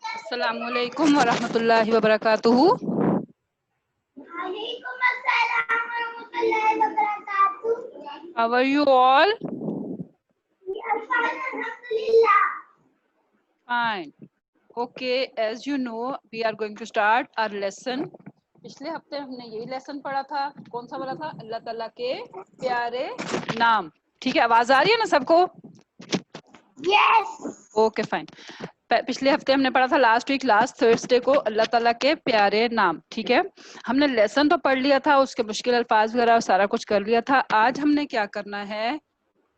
अस्सलामु अलैकुम वरहमतुल्लाहि वबरकातुहू। How are you all? Fine. Okay, as you know, we are going to start our lesson. पिछले हफ्ते हमने यही लेसन पढ़ा था। कौन सा वाला था? अल्लाह ताला के प्यारे नाम। ठीक है, आवाज आ रही है ना सबको? Yes. Okay fine. पिछले हफ्ते हमने पढ़ा था लास्ट वीक लास्ट थर्सडे को अल्लाह ताला के प्यारे नाम। ठीक है, हमने लेसन तो पढ़ लिया था, उसके मुश्किल अल्फाज वगैरह सारा कुछ कर लिया था। आज हमने क्या करना है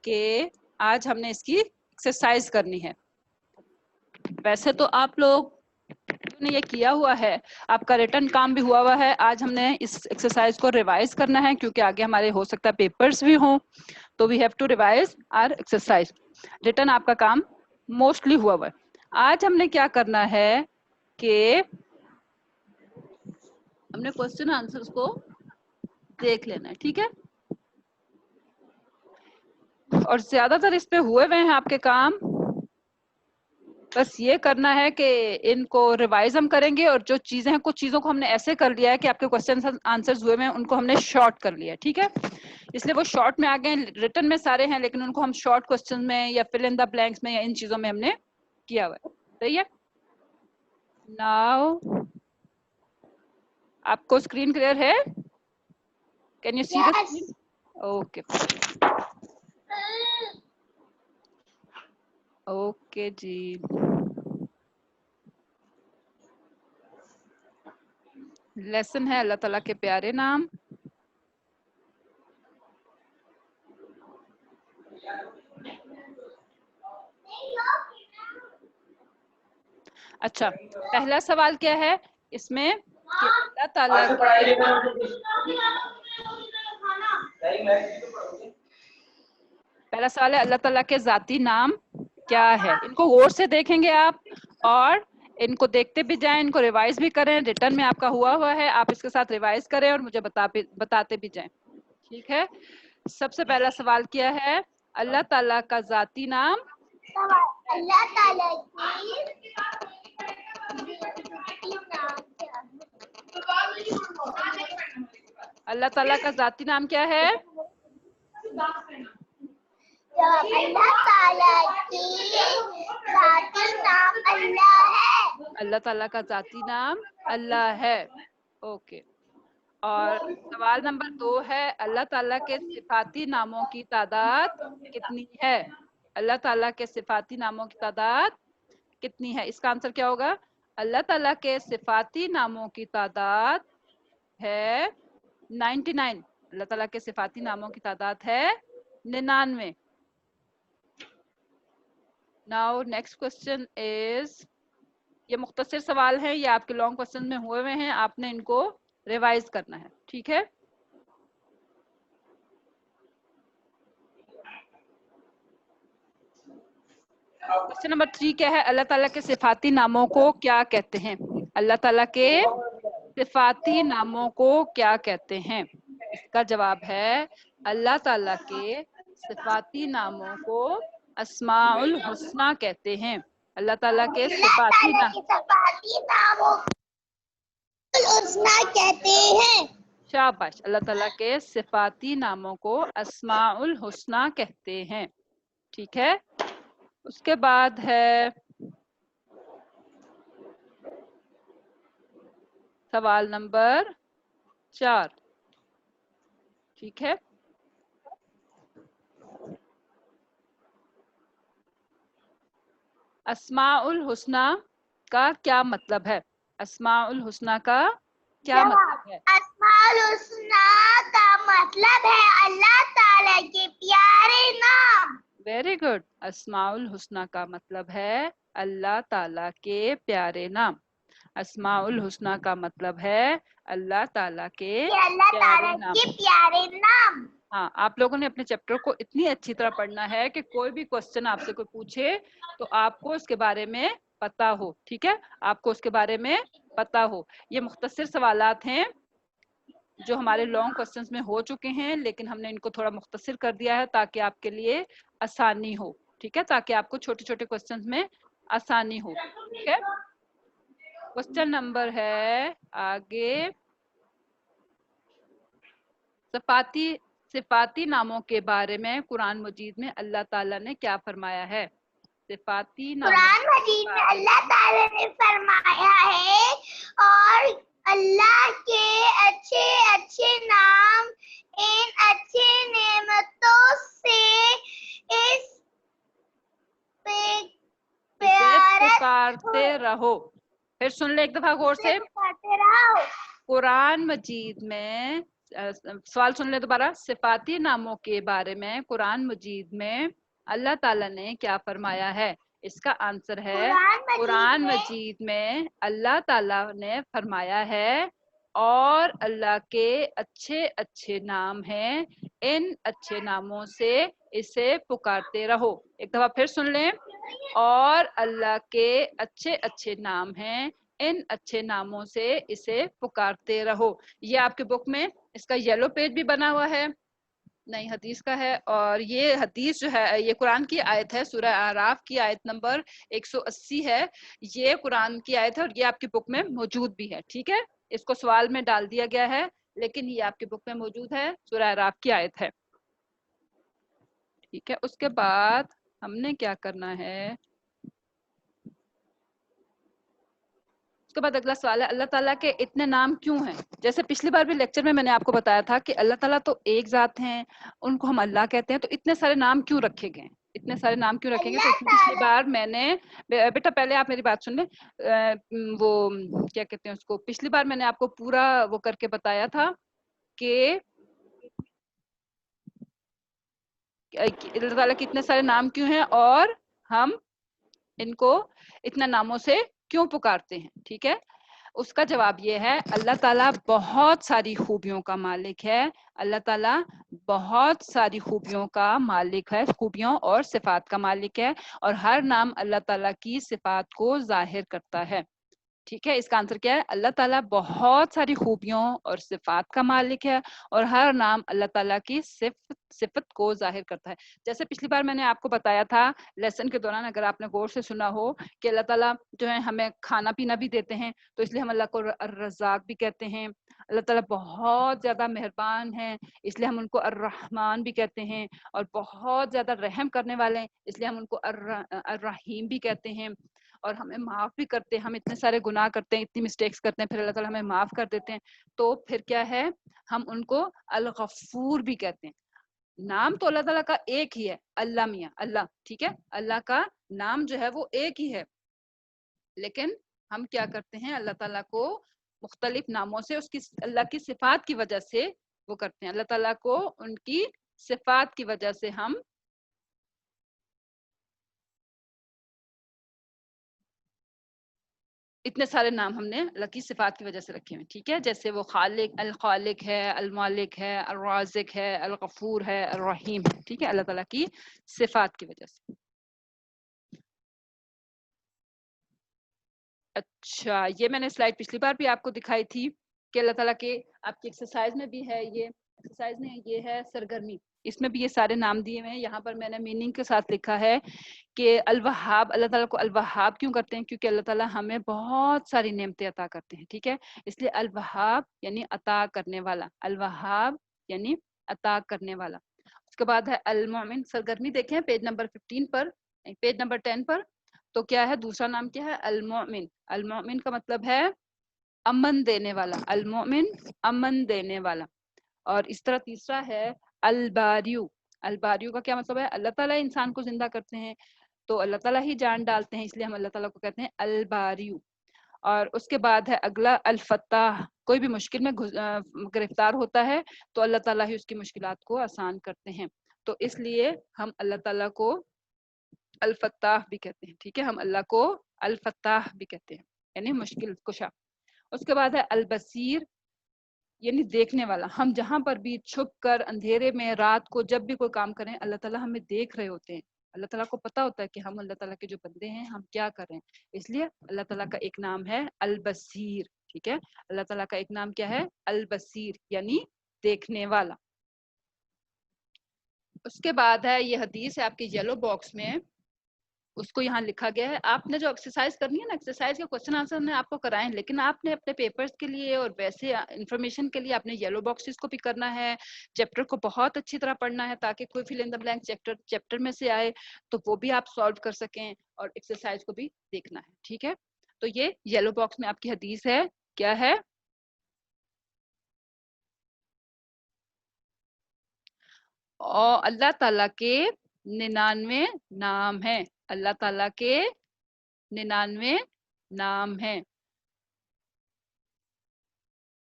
कि आज हमने इसकी एक्सरसाइज करनी है। वैसे तो आप लोग ने ये किया हुआ है, आपका रिटर्न काम भी हुआ है। आज हमने इस एक्सरसाइज को रिवाइज करना है क्योंकि आगे हमारे हो सकता है पेपर्स भी हों, तो we have to revise our exercise. Return आपका काम मोस्टली हुआ है। आज हमने क्या करना है कि हमने क्वेश्चन आंसर्स को देख लेना है। ठीक है, और ज्यादातर इस पे हुए हुए हैं आपके काम। बस ये करना है कि इनको रिवाइज हम करेंगे, और जो चीजें हैं कुछ चीजों को हमने ऐसे कर लिया है कि आपके क्वेश्चन आंसर्स हुए हैं उनको हमने शॉर्ट कर लिया है। ठीक है, इसलिए वो शॉर्ट में आ गए। रिटर्न में सारे हैं लेकिन उनको हम शॉर्ट क्वेश्चन में या फिल इन द ब्लैंक्स में या इन चीजों में हमने किया हुआ है। सही है। नाउ आपको स्क्रीन क्लियर है? Can you see the screen? Okay okay जी। लेसन है अल्लाह ताला के प्यारे नाम। अच्छा, पहला सवाल क्या है इसमें कि अल्लाह ताला के पहला सवाल है अल्लाह ताला के जाती नाम क्या है। इनको गौर से देखेंगे आप और इनको देखते भी जाएं, इनको रिवाइज भी करें। रिटर्न में आपका हुआ है, आप इसके साथ रिवाइज करें और मुझे बताते भी जाएं। ठीक है, सबसे पहला सवाल क्या है? अल्लाह ताला का जाती नाम। अल्लाह ताला अल्लाह ताला का जाती नाम क्या है? अल्लाह ताला की जाती नाम अल्लाह है। अल्लाह ताला का जाती नाम अल्लाह है। ओके, और सवाल नंबर 2 है अल्लाह ताला के सिफाती नामों की तादाद कितनी है? अल्लाह ताला के सिफाती नामों की तादाद कितनी है? इसका आंसर क्या होगा? अल्लाह ताला के सिफाती नामों की तादाद है 99। अल्लाह ताला के सिफाती नामों की तादाद है 99। नाउ नेक्स्ट क्वेश्चन इज, ये मुख्तसर सवाल है, ये आपके लॉन्ग क्वेश्चन में हुए हुए हैं, आपने इनको रिवाइज करना है। ठीक है, क्वेश्चन नंबर 3 क्या है? अल्लाह ताला के सिफाती नामों को क्या कहते हैं? अल्लाह ताला के सिफाती नामों को क्या कहते हैं? इसका जवाब है अल्लाह ताला के सिफाती नामों को अस्माउल हुस्ना कहते हैं। अल्लाह ताला के सिफाती नामों कहते हैं। शाबाश, अल्लाह ताला के सिफाती नामों को अस्माउल हुस्ना कहते हैं। ठीक है, उसके बाद है सवाल नंबर 4। ठीक है, अस्माउल हुस्ना का क्या मतलब है? अस्माउल हुस्ना का क्या मतलब है? अस्माउल हुस्ना का मतलब है अल्लाह ताला के प्यारे नाम। वेरी गुड, अस्माउल हुस्ना का मतलब है अल्लाह ताला के प्यारे नाम। अस्माउल हुस्ना का मतलब है अल्लाह ताला के प्यारे नाम। हाँ, आप लोगों ने अपने चैप्टर को इतनी अच्छी तरह पढ़ना है कि कोई भी क्वेश्चन आपसे कोई पूछे तो आपको उसके बारे में पता हो। ठीक है, आपको उसके बारे में पता हो। ये मुख्तसर सवालात हैं जो हमारे लॉन्ग क्वेश्चंस में हो चुके हैं, लेकिन हमने इनको थोड़ा मुख्तसर कर दिया है ताकि आपके लिए आसानी हो। ठीक है, ताकि आपको छोटे छोटे क्वेश्चंस में आसानी हो। ठीक है, क्वेश्चन नंबर है आगे, सिफाती नामों के बारे में कुरान मजीद में अल्लाह ताला ने क्या फरमाया है? सिफाती नामों कुरान मजीद में अल्लाह ताला ने फरमाया है, और अल्लाह के अच्छे अच्छे नाम इन अच्छे नेमतों से इस पुकारते रहो। फिर सुन ले एक दफा गौर से, पुकारते रहो। कुरान मजीद में सवाल सुन ले दोबारा, सिफाती नामों के बारे में कुरान मजीद में अल्लाह ताला ने क्या फरमाया है? इसका आंसर है कुरान मजीद में अल्लाह ताला ने फरमाया है, और अल्लाह के अच्छे अच्छे नाम हैं, इन अच्छे नामों से इसे पुकारते रहो। एक दफा फिर सुन लें, और अल्लाह के अच्छे अच्छे नाम हैं, इन अच्छे नामों से इसे पुकारते रहो। ये आपके बुक में इसका येलो पेज भी बना हुआ है, नई हदीस का है, और ये हदीस जो है ये कुरान की आयत है, सूरह आराफ की आयत नंबर 180 है। ये कुरान की आयत है और ये आपकी बुक में मौजूद भी है। ठीक है, इसको सवाल में डाल दिया गया है, लेकिन ये आपकी बुक में मौजूद है, सूरह आराफ की आयत है। ठीक है, उसके बाद हमने क्या करना है, उसके बाद अगला सवाल है, अल्लाह ताला के इतने नाम क्यों हैं? जैसे पिछली बार भी लेक्चर में मैंने आपको बताया था कि अल्लाह ताला तो एक जात हैं, उनको हम अल्लाह कहते हैं, तो इतने सारे नाम क्यों रखे गए, इतने सारे नाम क्यों रखे गए? तो पिछली बार मैंने, बेटा पहले आप मेरी बात सुन ले, वो क्या कहते हैं उसको, पिछली बार मैंने आपको पूरा वो करके बताया था कि अल्लाह ताला के इतने सारे नाम क्यों हैं, और हम इनको इतना नामों से क्यों पुकारते हैं। ठीक है, उसका जवाब ये है, अल्लाह ताला बहुत सारी खूबियों का मालिक है, अल्लाह ताला बहुत सारी खूबियों का मालिक है, खूबियों और सिफात का मालिक है, और हर नाम अल्लाह ताला की सिफात को जाहिर करता है। ठीक है, इसका आंसर क्या है? अल्लाह ताला बहुत सारी खूबियों और सिफात का मालिक है, और हर नाम अल्लाह ताला की सिफत को जाहिर करता है। जैसे पिछली बार मैंने आपको बताया था लेसन के दौरान, अगर आपने गौर से सुना हो, कि अल्लाह ताला जो है हमें खाना पीना भी देते हैं, तो इसलिए हम अल्लाह को अर्रज़ाक भी कहते हैं। अल्लाह ताला बहुत ज्यादा मेहरबान है, इसलिए हम उनको अर्रहमान भी कहते हैं, और बहुत ज्यादा रहम करने वाले हैं, इसलिए हम उनको अर्रहीम भी कहते हैं, और हमें माफ भी करते हैं। हम इतने सारे गुनाह करते हैं, इतनी मिस्टेक्स करते हैं, फिर अल्लाह ताला हमें माफ कर देते हैं, तो फिर क्या है, हम उनको अल गफूर भी कहते हैं। नाम तो अल्लाह ताला का एक ही है, अल्लाह मियाँ अल्लाह। ठीक है, अल्लाह का नाम जो है वो एक ही है, लेकिन हम क्या करते हैं, अल्लाह ताला को मुख्तलिफ नामों से, उसकी अल्लाह की सिफात की वजह से वो करते हैं। अल्लाह ताला को उनकी सिफात की वजह से हम इतने सारे नाम हमने अल्लाह की सिफात की वजह से रखे हैं। ठीक है, जैसे वो खालिक, अल खालिक है, अल मालिक है, अल राज़िक है, अल गफूर है, अल रहीम है। ठीक है, अल्लाह ताला की सिफात की वजह से। अच्छा, ये मैंने स्लाइड पिछली बार भी आपको दिखाई थी कि अल्लाह ताला के, आपकी एक्सरसाइज में भी है, ये एक्सरसाइज में ये है सरगर्मी, इसमें भी ये सारे नाम दिए हुए हैं। यहाँ पर मैंने मीनिंग के साथ लिखा है कि अल वहाब, अल्लाह ताला को अल वहाब क्यों करते हैं? क्योंकि अल्लाह ताला हमें बहुत सारी नेमतें अता करते हैं। ठीक है, इसलिए अल वहाब यानी अता करने वाला, अल वहाब यानी अता करने वाला। उसके बाद है अल मोमिन, सरगर्मी देखें पेज नंबर 15 पर, पेज नंबर 10 पर, तो क्या है दूसरा नाम, क्या है? अल मोमिन। अल मोमिन का मतलब है अमन देने वाला, अल मोमिन अमन देने वाला। और इस तरह तीसरा है अल बारियू। अल बारियू का क्या मतलब है? अल्लाह ताला इंसान को जिंदा करते हैं, तो अल्लाह ताला ही जान डालते हैं, इसलिए हम अल्लाह ताला को कहते हैं अल बारियू। और उसके बाद है अगला अल फत्ताह, कोई भी मुश्किल में गिरफ्तार होता है तो अल्लाह ताला ही उसकी मुश्किलात को आसान करते हैं, तो इसलिए हम अल्लाह ताला को अल फत्ताह भी कहते हैं। ठीक है, हम अल्लाह को अल फत्ताह भी कहते हैं, यानी मुश्किल कुशा। उसके बाद है अल बसीर, यानी देखने वाला। हम जहां पर भी छुप कर अंधेरे में रात को जब भी कोई काम करें, अल्लाह ताला हमें देख रहे होते हैं। अल्लाह ताला को पता होता है कि हम अल्लाह ताला के जो बंदे हैं हम क्या कर रहे हैं, इसलिए अल्लाह ताला का एक नाम है अल बसीर। ठीक है, अल्लाह ताला का एक नाम क्या है? अल बसीर, यानी देखने वाला। उसके बाद है ये हदीस है आपकी येलो बॉक्स में, उसको यहाँ लिखा गया है। आपने जो एक्सरसाइज करनी है ना, एक्सरसाइज के क्वेश्चन आंसर ने आपको कराए, लेकिन आपने अपने पेपर्स के लिए और वैसे इंफॉर्मेशन के लिए आपने येलो बॉक्सेस को भी करना है, चैप्टर को बहुत अच्छी तरह पढ़ना है ताकि कोई fill in the blank chapter में से आए तो वो भी आप सॉल्व कर सकें, और एक्सरसाइज को भी देखना है, ठीक है। तो ये येलो बॉक्स में आपकी हदीस है, क्या है? और अल्लाह ताला के 99 नाम है, अल्लाह ताला के 99 नाम है।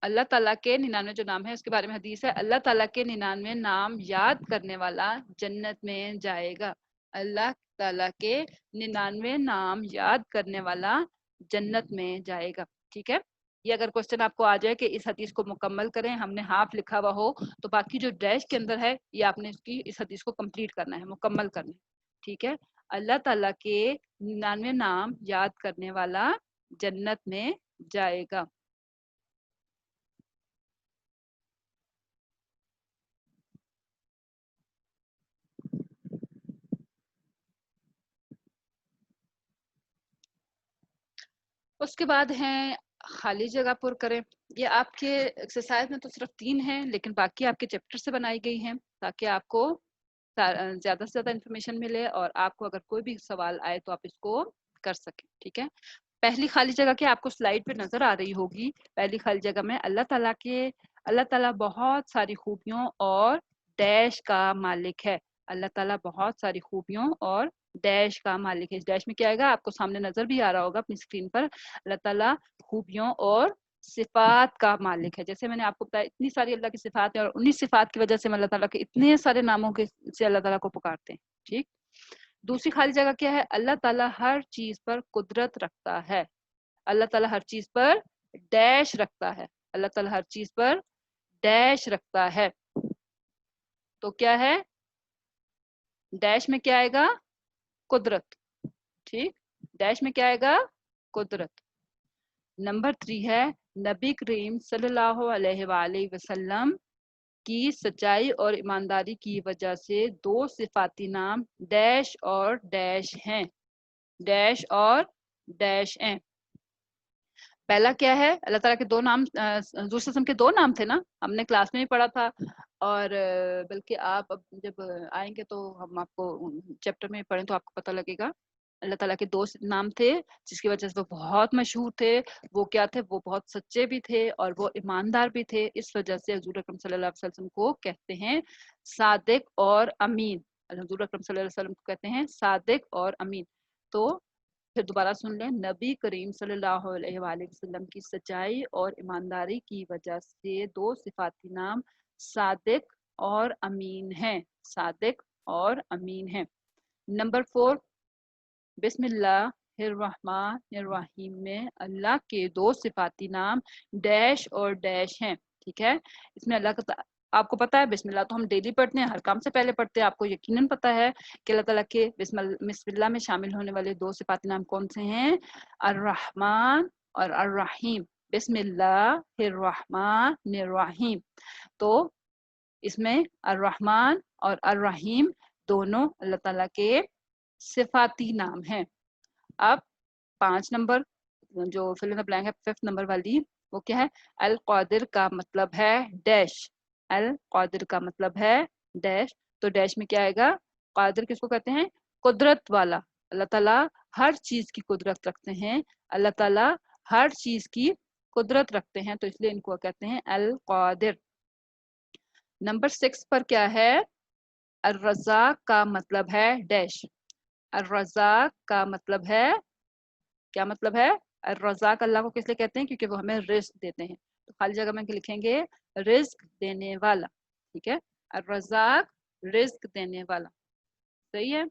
अल्लाह ताला के 99 जो नाम है उसके बारे में हदीस है, अल्लाह ताला के 99 नाम याद करने वाला जन्नत में जाएगा। अल्लाह ताला के 99 नाम याद करने वाला जन्नत में जाएगा, ठीक है। ये अगर क्वेश्चन आपको आ जाए कि इस हदीस को मुकम्मल करें, हमने हाफ लिखा हुआ हो तो बाकी जो डैश के अंदर है ये आपने इसकी इस हदीस को कंप्लीट करना है, मुकम्मल करना है, ठीक है। अल्लाह ताला के 99 नाम याद करने वाला जन्नत में जाएगा। उसके बाद है खाली जगह पुर करें। ये आपके एक्सरसाइज में तो सिर्फ 3 हैं, लेकिन बाकी आपके चैप्टर से बनाई गई हैं ताकि आपको ज्यादा से ज्यादा इंफॉर्मेशन मिले और आपको अगर कोई भी सवाल आए तो आप इसको कर सकें, ठीक है। पहली खाली जगह की आपको स्लाइड पे नजर आ रही होगी। पहली खाली जगह में अल्लाह ताला बहुत सारी खूबियों और डैश का मालिक है। अल्लाह ताला बहुत सारी खूबियों और डैश का मालिक है। इस डैश में क्या आएगा आपको सामने नजर भी आ रहा होगा अपनी स्क्रीन पर। अल्लाह ताला खूबियों और सिफात का मालिक है। जैसे मैंने आपको बताया इतनी सारी अल्लाह की सिफात है और उन्हीं सिफात की वजह से हम अल्लाह ताला के इतने सारे नामों के से अल्लाह ताला को पुकारते हैं, ठीक। दूसरी खाली जगह क्या है? अल्लाह ताला हर चीज पर कुदरत रखता है। अल्लाह ताला हर चीज पर डैश रखता है। अल्लाह ताला हर चीज पर डैश रखता है। तो क्या है? डैश में क्या आएगा? कुदरत, ठीक। डैश में क्या आएगा? कुदरत। नंबर 3 है नबी करीम सल्लल्लाहु अलैहि वसल्लम की सच्चाई और ईमानदारी की वजह से 2 सिफाती नाम डैश और डैश हैं। डैश और डैश हैं। पहला क्या है? अल्लाह ताला के 2 नाम, हुजूर सल्लल्लाहु के 2 नाम थे ना, हमने क्लास में भी पढ़ा था। और बल्कि आप अब जब आएंगे तो हम आपको चैप्टर में पढ़ें तो आपको पता लगेगा। अल्लाह ताला के 2 नाम थे जिसकी वजह से वो बहुत मशहूर थे। वो क्या थे? वो बहुत सच्चे भी थे और वो ईमानदार भी थे। इस वजह से हुजूर अकरम सल्लल्लाहु अलैहि वसल्लम को कहते हैं सादिक और अमीन। हुजूर अकरम सल्लल्लाहु अलैहि वसल्लम को कहते हैं सादिक और अमीन। तो फिर दोबारा सुन लें, नबी करीम सल्लल्लाहु अलैहि वसल्लम की सच्चाई और ईमानदारी की वजह से 2 सिफाती नाम सादिक और अमीन हैं। सादिक और अमीन हैं। नंबर 4 बिस्मिल्लाहिर्रहमानिर्रहीम में अल्लाह के 2 सिफाती नाम डैश और डैश हैं, ठीक है। इसमें अल्लाह का आपको पता है बिस्मिल्लाह तो हम डेली पढ़ते हैं, हर काम से पहले पढ़ते हैं। आपको यकीनन पता है कि अल्लाह ताला के बिस्मिल्लाह में शामिल होने वाले 2 सिफाती नाम कौन से हैं? अर्रहमान और अर्रहीम। बिस्मिल्लाहिर्रहमानिर्रहीम। तो इसमें अर्रहमान और अर्रहीम दोनों अल्लाह ताला के सिफाती नाम हैं। अब 5 नंबर जो फिल इन द ब्लैंक है, 5th नंबर वाली, वो क्या है? अल कादिर का मतलब है डैश। अल कादिर का मतलब है डैश। तो डैश में क्या आएगा? कादिर किसको कहते हैं? कुदरत वाला। अल्लाह ताला हर चीज की कुदरत रखते हैं। अल्लाह ताला हर चीज की कुदरत रखते हैं तो इसलिए इनको कहते हैं अल कादिर। नंबर 6 पर क्या है? अर रज़ाक का मतलब है डैश। अर रज़ाक का मतलब है, क्या मतलब है? रज़ाक अल्लाह को किस लिए कहते हैं? क्योंकि वो हमें रिस्क देते हैं। तो खाली जगह में लिखेंगे रिस्क देने वाला, ठीक है। रज़ाक रिस्क देने वाला, सही है।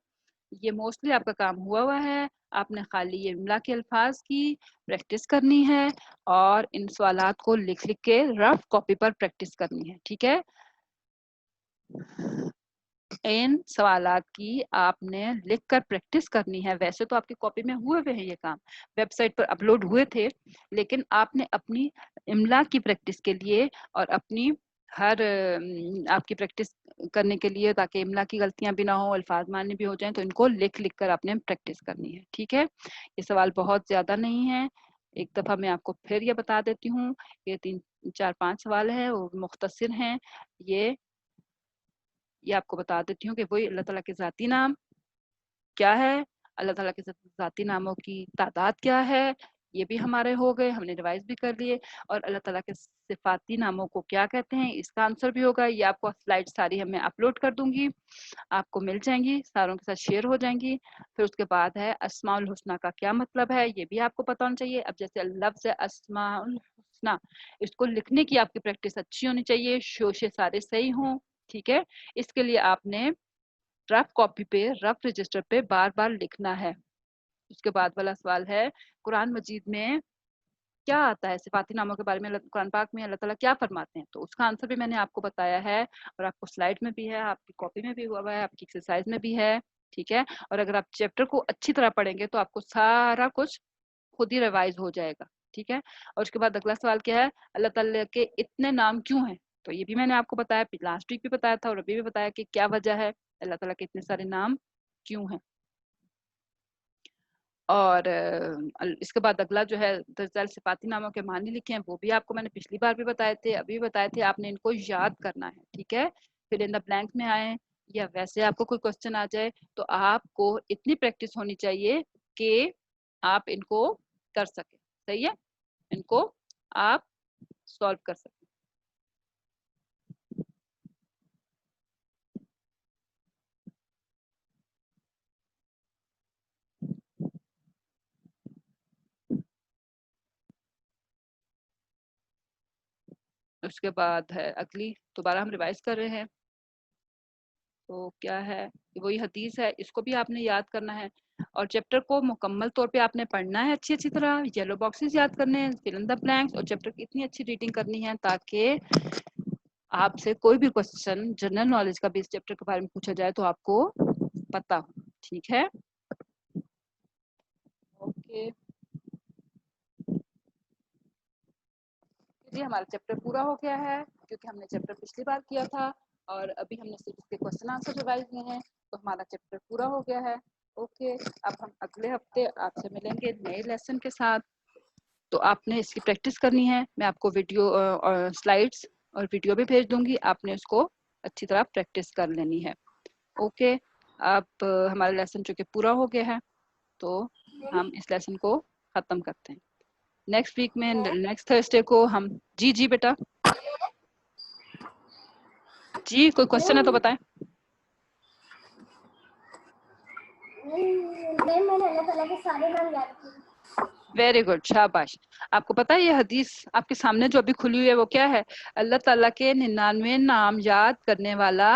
ये मोस्टली आपका काम हुआ है। आपने खाली ये इमला के अल्फाज की प्रैक्टिस करनी है और इन सवालात को लिख लिख के रफ कॉपी पर प्रैक्टिस करनी है, ठीक है। इन सवालात की आपने लिखकर प्रैक्टिस करनी है। वैसे तो आपकी कॉपी में हुए हुए हैं ये काम, वेबसाइट पर अपलोड हुए थे, लेकिन आपने अपनी इमला की प्रैक्टिस के लिए और अपनी हर आपकी प्रैक्टिस करने के लिए, ताकि इमला की गलतियां भी ना हो, अल्फाज मानने भी हो जाएं, तो इनको लिख लिख कर आपने प्रैक्टिस करनी है। ठीक है, ये सवाल बहुत ज्यादा नहीं है, एक दफा मैं आपको फिर ये बता देती हूँ। ये 3 4 5 सवाल है, वो मुख्तसर हैं। ये आपको बता देती हूँ कि वही अल्लाह ताला के ज़ाती नाम क्या है, अल्लाह ताला के ज़ाती नामों की तादाद क्या है, ये भी हमारे हो गए, हमने रिवाइज भी कर लिए। और अल्लाह ताला के सिफाती नामों को क्या कहते हैं, इसका आंसर भी होगा। ये आपको स्लाइड सारी मैं अपलोड कर दूंगी, आपको मिल जाएंगी, सारों के साथ शेयर हो जाएंगी। फिर उसके बाद है अस्माउल हुस्ना का क्या मतलब है, ये भी आपको पता होना चाहिए। अब जैसे लफ्ज है अस्माउल हुस्ना, इसको लिखने की आपकी प्रैक्टिस अच्छी होनी चाहिए, शोशे सारे सही हों। ठीक है, इसके लिए आपने रफ कॉपी पे, रफ रजिस्टर पे बार बार लिखना है। उसके बाद वाला सवाल है, कुरान मजीद में क्या आता है, सिफाती नामों के बारे में कुरान पाक में अल्लाह ताला क्या फरमाते हैं, तो उसका आंसर भी मैंने आपको बताया है, और आपको स्लाइड में भी है, आपकी कॉपी में भी हुआ है, आपकी एक्सरसाइज में भी है। ठीक है, और अगर आप चैप्टर को अच्छी तरह पढ़ेंगे तो आपको सारा कुछ खुद ही रिवाइज हो जाएगा। ठीक है, और उसके बाद अगला सवाल क्या है, अल्लाह ताला के इतने नाम क्यों हैं, तो ये भी मैंने आपको बताया, लास्ट वीक भी बताया था और अभी भी बताया कि क्या वजह है, अल्लाह ताला के इतने सारे नाम क्यों हैं। और इसके बाद अगला जो है दरअसल सिफाती नामों के मानी लिखे हैं, वो भी आपको मैंने पिछली बार भी बताए थे, अभी भी बताए थे, आपने इनको याद करना है। ठीक है, फिर इन द ब्लैंक में आए या वैसे आपको कोई क्वेश्चन आ जाए तो आपको इतनी प्रैक्टिस होनी चाहिए कि आप इनको कर सके। सही है, इनको आप सॉल्व कर सके। उसके बाद है अगली, दोबारा हम रिवाइज कर रहे हैं, तो क्या है, वही हदीस है, इसको भी आपने याद करना है। और चैप्टर को मुकम्मल तौर पे आपने पढ़ना है अच्छी अच्छी तरह, येलो बॉक्सेस याद करने हैं, फिल इन द ब्लैंक्स, और चैप्टर की इतनी अच्छी रीडिंग करनी है ताकि आपसे कोई भी क्वेश्चन जनरल नॉलेज का भी इस चैप्टर के बारे में पूछा जाए तो आपको पता हो। ठीक है, ओके जी, हमारा चैप्टर पूरा हो गया है, क्योंकि हमने चैप्टर पिछली बार किया था और अभी हमने सिर्फ इसके क्वेश्चन आंसर रिवाइज किए हैं, तो हमारा चैप्टर पूरा हो गया है। ओके, अब हम अगले हफ्ते आपसे मिलेंगे नए लेसन के साथ, तो आपने इसकी प्रैक्टिस करनी है। मैं आपको वीडियो और स्लाइड्स और वीडियो भी भेज दूंगी, आपने उसको अच्छी तरह प्रैक्टिस कर लेनी है। ओके, अब हमारा लेसन चूंकि पूरा हो गया है तो हम इस लेसन को खत्म करते हैं। नेक्स्ट वीक में, नेक्स्ट थर्सडे को हम जी बेटा जी, कोई क्वेश्चन है तो बताएं। नहीं, मैंने अल्लाह ताला के सारे नाम याद किए। वेरी गुड, शाबाश। आपको पता है ये हदीस आपके सामने जो अभी खुली हुई है वो क्या है, अल्लाह ताला के 99 नाम याद करने वाला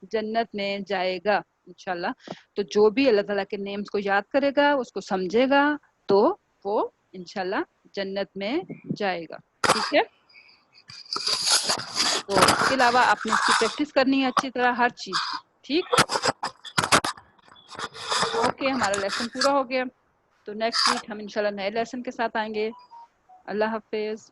जन्नत में जाएगा इंशाल्लाह। तो जो भी अल्लाह ताला के नेम्स को याद करेगा, उसको समझेगा, तो वो इंशाल्लाह जन्नत में जाएगा। ठीक है, तो इसके अलावा आपने इसकी प्रैक्टिस करनी है अच्छी तरह हर चीज की। ठीक, ओके, हमारा लेसन पूरा हो गया, तो नेक्स्ट वीक हम इंशाल्लाह नए लेसन के साथ आएंगे। अल्लाह हाफिज।